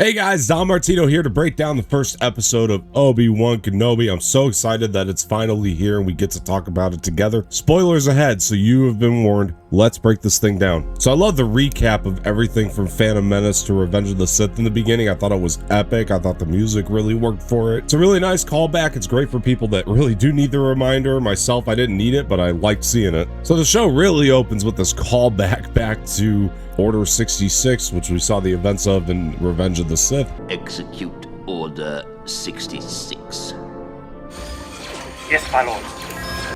Hey guys, Don Martino here to break down the first episode of Obi-Wan Kenobi. I'm so excited that it's finally here and we get to talk about it together. Spoilers ahead, so you have been warned. Let's break this thing down. So I love the recap of everything from Phantom Menace to Revenge of the Sith in the beginning. I thought it was epic. I thought the music really worked for it. It's a really nice callback. It's great for people that really do need the reminder. Myself, I didn't need it, but I liked seeing it. So the show really opens with this callback back to Order 66, which we saw the events of in Revenge of the Sith. Execute Order 66. Yes, my lord.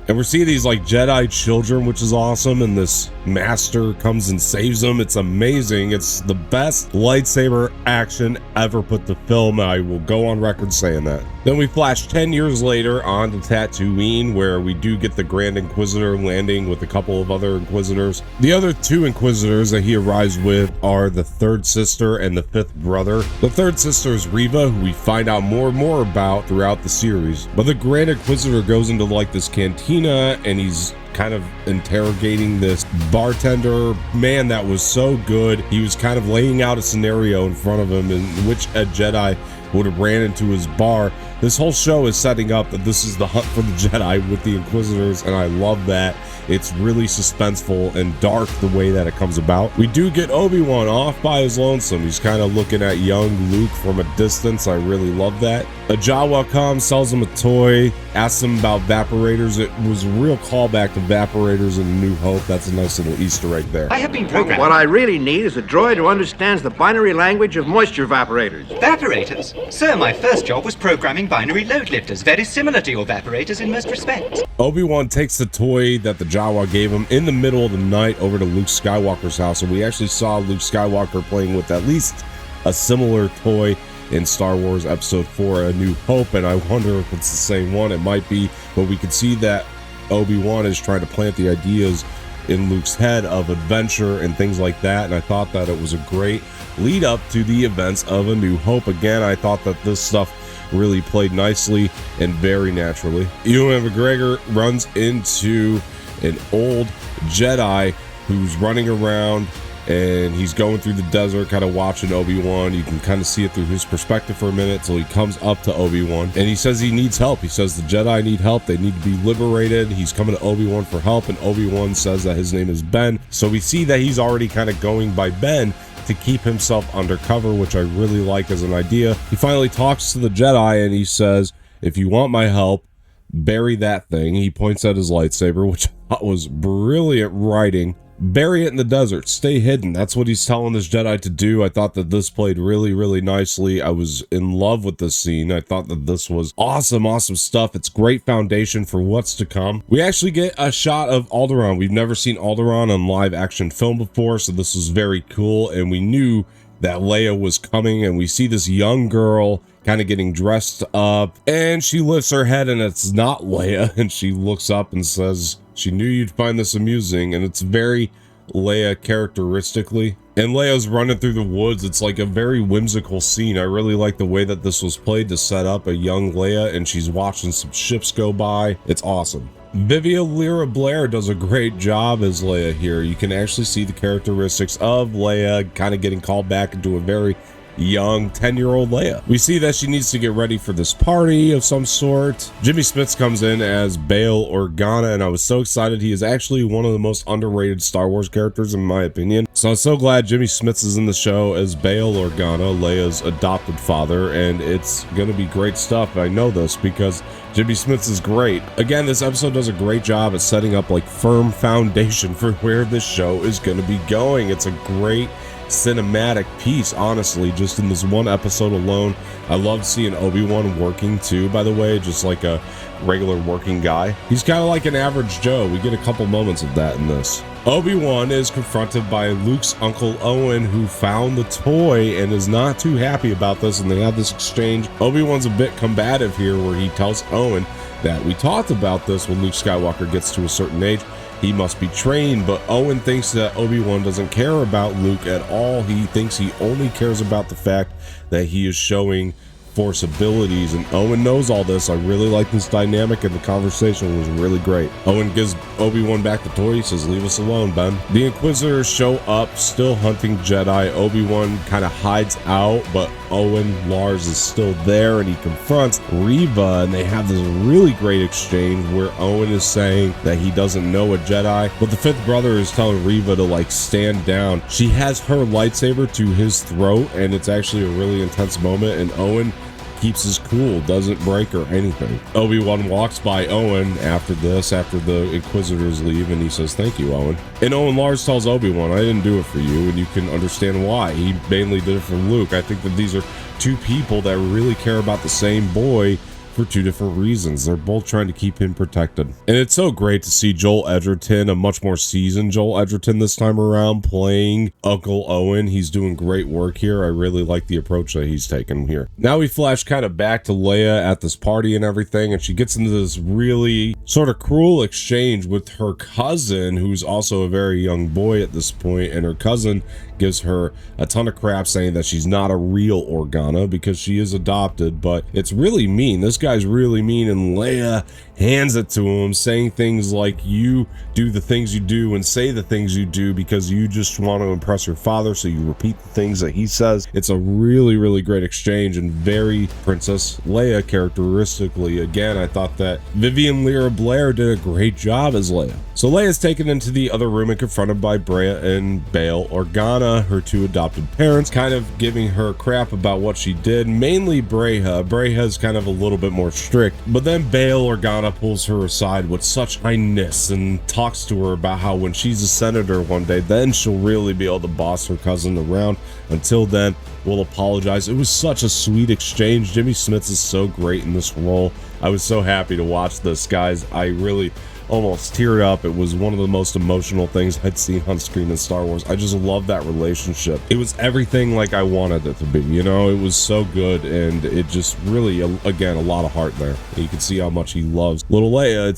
And we're seeing these like Jedi children, which is awesome, and this master comes and saves them. It's amazing. It's the best lightsaber action ever put to film. I will go on record saying that. Then we flash 10 years later on to Tatooine, where we do get the Grand Inquisitor landing with a couple of other Inquisitors. The other two Inquisitors that he arrives with are the third sister and the fifth brother. The third sister is Reva, who we find out more and more about throughout the series. But the Grand Inquisitor goes into like this cantina, and he's kind of interrogating this bartender man that was so good. He was kind of laying out a scenario in front of him in which a Jedi would have ran into his bar. This whole show is setting up that this is the hunt for the Jedi with the Inquisitors, and I love that. It's really suspenseful and dark the way that it comes about. We do get Obi-Wan off by his lonesome. He's kind of looking at young Luke from a distance. I really love that. A Jawa comes, sells him a toy, asks him about Vaporators. It was a real callback to Vaporators in New Hope. That's a nice little Easter egg there. I have been programmed. What I really need is a droid who understands the binary language of moisture evaporators. Evaporators? Sir, my first job was programming binary load lifters, very similar to your evaporators in most respects. Obi-Wan takes the toy that the Jawa gave him in the middle of the night over to Luke Skywalker's house, and we actually saw Luke Skywalker playing with at least a similar toy in Star Wars Episode 4, A New Hope, and I wonder if it's the same one. It might be, but we can see that Obi-Wan is trying to plant the ideas in Luke's head of adventure and things like that, and I thought that it was a great lead up to the events of A New Hope. Again, I thought that this stuff really played nicely and very naturally. Ewan McGregor runs into an old Jedi who's running around, and he's going through the desert kind of watching Obi-Wan. You can kind of see it through his perspective for a minute till he comes up to Obi-Wan, and he says he needs help. He says the Jedi need help. They need to be liberated. He's coming to Obi-Wan for help, and Obi-Wan says that his name is Ben. So we see that he's already kind of going by Ben to keep himself undercover, which I really like as an idea. He finally talks to the Jedi and he says, if you want my help, bury that thing. He points at his lightsaber, which I thought was brilliant writing. Bury it in the desert, stay hidden. That's what he's telling this Jedi to do. I thought that this played really, really nicely. I was in love with this scene. I thought that this was awesome stuff. It's great foundation for what's to come. We actually get a shot of Alderaan. We've never seen Alderaan on live action film before, so this was very cool, and we knew that Leia was coming, and we see this young girl kind of getting dressed up, and she lifts her head and it's not Leia, and she looks up and says she knew you'd find this amusing, and it's very Leia characteristically. And Leia's running through the woods. It's like a very whimsical scene. I really like the way that this was played to set up a young Leia, and she's watching some ships go by. It's awesome. Vivia Lyra Blair does a great job as Leia here. You can actually see the characteristics of Leia kind of getting called back into a very young 10-year-old Leia. We see that she needs to get ready for this party of some sort. Jimmy Smits comes in as Bail Organa, and I was so excited. He is actually one of the most underrated Star Wars characters in my opinion. So I'm so glad Jimmy Smits is in the show as Bail Organa, Leia's adopted father, and it's gonna be great stuff. I know this because Jimmy Smits is great. Again, this episode does a great job at setting up like firm foundation for where this show is gonna be going. It's a great cinematic piece, honestly, just in this one episode alone. I love seeing Obi-Wan working too, by the way, just like a regular working guy. He's kind of like an average Joe. We get a couple moments of that in this. Obi-Wan is confronted by Luke's Uncle Owen, who found the toy and is not too happy about this, and they have this exchange. Obi-Wan's a bit combative here, where he tells Owen that we talked about this when Luke Skywalker gets to a certain age. He must be trained, but Owen thinks that Obi-Wan doesn't care about Luke at all. He thinks he only cares about the fact that he is showing Force abilities, and Owen knows all this. I really like this dynamic, and the conversation was really great. Owen gives Obi-Wan back the toy. He says, leave us alone, Ben. The Inquisitors show up, still hunting Jedi. Obi-Wan kind of hides out, but Owen. Lars is still there and he confronts Reva, and they have this really great exchange where Owen is saying that he doesn't know a Jedi, but the fifth brother is telling Reva to like stand down. She has her lightsaber to his throat, and it's actually a really intense moment, and Owen keeps his cool, doesn't break or anything. Obi-Wan walks by Owen after the Inquisitors leave, and he says, "Thank you, Owen." And Lars tells Obi-Wan, "I didn't do it for you," and you can understand why. He mainly did it for Luke. I think that these are two people that really care about the same boy for two different reasons. They're both trying to keep him protected. And it's so great to see Joel Edgerton, a much more seasoned Joel Edgerton this time around, playing Uncle Owen. He's doing great work here. I really like the approach that he's taken here. Now we flash kind of back to Leia at this party and everything, and she gets into this really sort of cruel exchange with her cousin, who's also a very young boy at this point, and her cousin gives her a ton of crap saying that she's not a real Organa because she is adopted, but it's really mean. This guy's really mean, and Leia hands it to him, saying things like, "You do the things you do and say the things you do because you just want to impress your father, so you repeat the things that he says." It's a really, really great exchange and very Princess Leia characteristically. Again, I thought that Vivian Lyra Blair did a great job as Leia. So Leia's taken into the other room and confronted by Breha and Bail Organa, her two adopted parents, kind of giving her crap about what she did. Mainly Breha. Breha's kind of a little bit more strict, but then Bail Organa pulls her aside with such kindness and talks to her about how when she's a senator one day, then she'll really be able to boss her cousin around. Until then, we'll apologize. It was such a sweet exchange. Jimmy Smits is so great in this role. I was so happy to watch this, guys. I really almost teared up. It was one of the most emotional things I'd seen on screen in Star Wars. I just love that relationship. It was everything like I wanted it to be, you know. It was so good, and it just really, again, a lot of heart there. You can see how much he loves little Leia.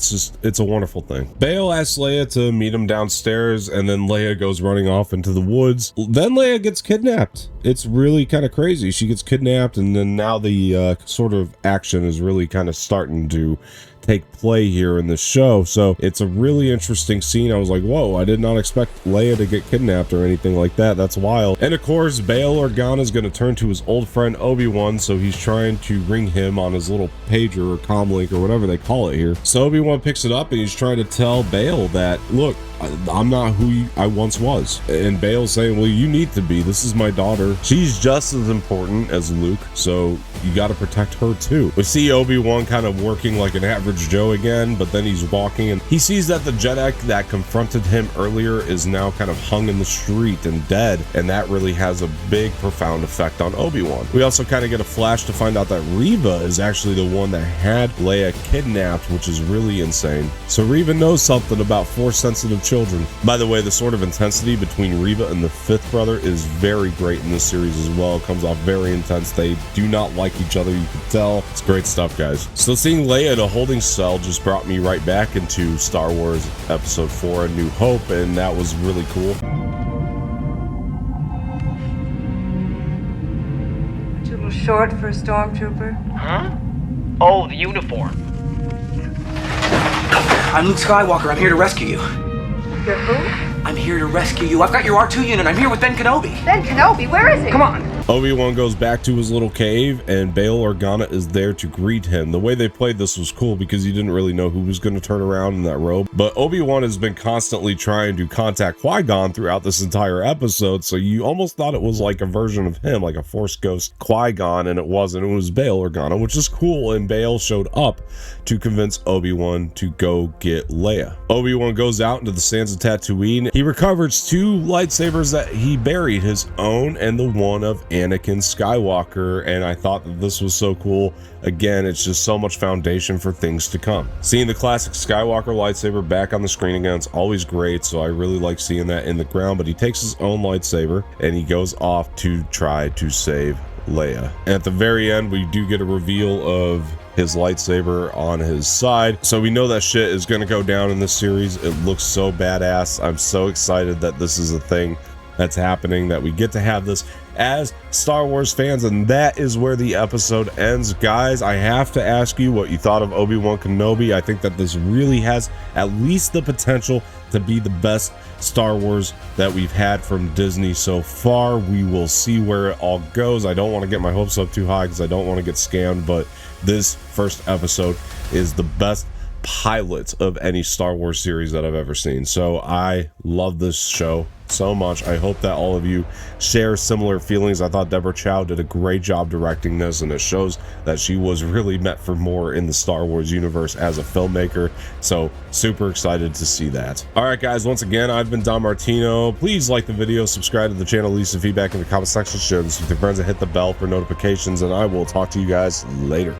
It's a wonderful thing. Bail asks Leia to meet him downstairs, and then Leia goes running off into the woods. Then Leia gets kidnapped. It's really kind of crazy. She gets kidnapped, and then now the sort of action is really kind of starting to take play here in the show. So it's a really interesting scene. I was like, whoa, I did not expect Leia to get kidnapped or anything like that. That's wild. And of course, Bail Organa is going to turn to his old friend Obi-Wan, so he's trying to ring him on his little pager or comlink or whatever they call it here. So Obi-Wan picks it up and he's trying to tell Bail that, look, I'm not who I once was. And Bail's saying, well, you need to be. This is my daughter. She's just as important as Luke, so you got to protect her too. We see Obi-Wan kind of working like an average Joe again, but then he's walking and he sees that the Jedi that confronted him earlier is now kind of hung in the street and dead, and that really has a big, profound effect on Obi-Wan. We also kind of get a flash to find out that Reva is actually the one that had Leia kidnapped, which is really insane. So Reva knows something about Force-sensitive children. By the way, the sort of intensity between Reva and the fifth brother is very great in this series as well. It comes off very intense. They do not like each other, you can tell. It's great stuff, guys. So seeing Leia in a holding cell just brought me right back into Star Wars Episode 4, A New Hope, and that was really cool. Too little short for a stormtrooper. Huh? Oh, the uniform. I'm Luke Skywalker. I'm here to rescue you. You're who? I'm here to rescue you. I've got your R2 unit. I'm here with Ben Kenobi. Ben Kenobi, where is he? Come on. Obi-Wan goes back to his little cave, and Bail Organa is there to greet him. The way they played this was cool because you didn't really know who was going to turn around in that robe. But Obi-Wan has been constantly trying to contact Qui-Gon throughout this entire episode, so you almost thought it was like a version of him, like a Force ghost Qui-Gon, and it wasn't. It was Bail Organa, which is cool, and Bail showed up to convince Obi-Wan to go get Leia. Obi-Wan goes out into the sands of Tatooine. He recovers two lightsabers that he buried, his own and the one of Anakin Skywalker, and I thought that this was so cool. Again, it's just so much foundation for things to come. Seeing the classic Skywalker lightsaber back on the screen again, it's always great, so I really like seeing that in the ground, but he takes his own lightsaber and he goes off to try to save Leia. And at the very end, we do get a reveal of his lightsaber on his side, so we know that shit is going to go down in this series. It looks so badass. I'm so excited that this is a thing that's happening, that we get to have this as Star Wars fans, and that is where the episode ends. Guys, I have to ask you what you thought of Obi-Wan Kenobi. I think that this really has at least the potential to be the best Star Wars that we've had from Disney so far. We will see where it all goes. I don't want to get my hopes up too high because I don't want to get scammed, but this first episode is the best pilot of any Star Wars series that I've ever seen. So I love this show so much. I hope that all of you share similar feelings. I thought Deborah Chow did a great job directing this, and it shows that she was really meant for more in the Star Wars universe as a filmmaker. So super excited to see that. All right, guys, once again, I've been Don Martino. Please like the video, subscribe to the channel, leave some feedback in the comment section, share this with your friends, and hit the bell for notifications, and I will talk to you guys later.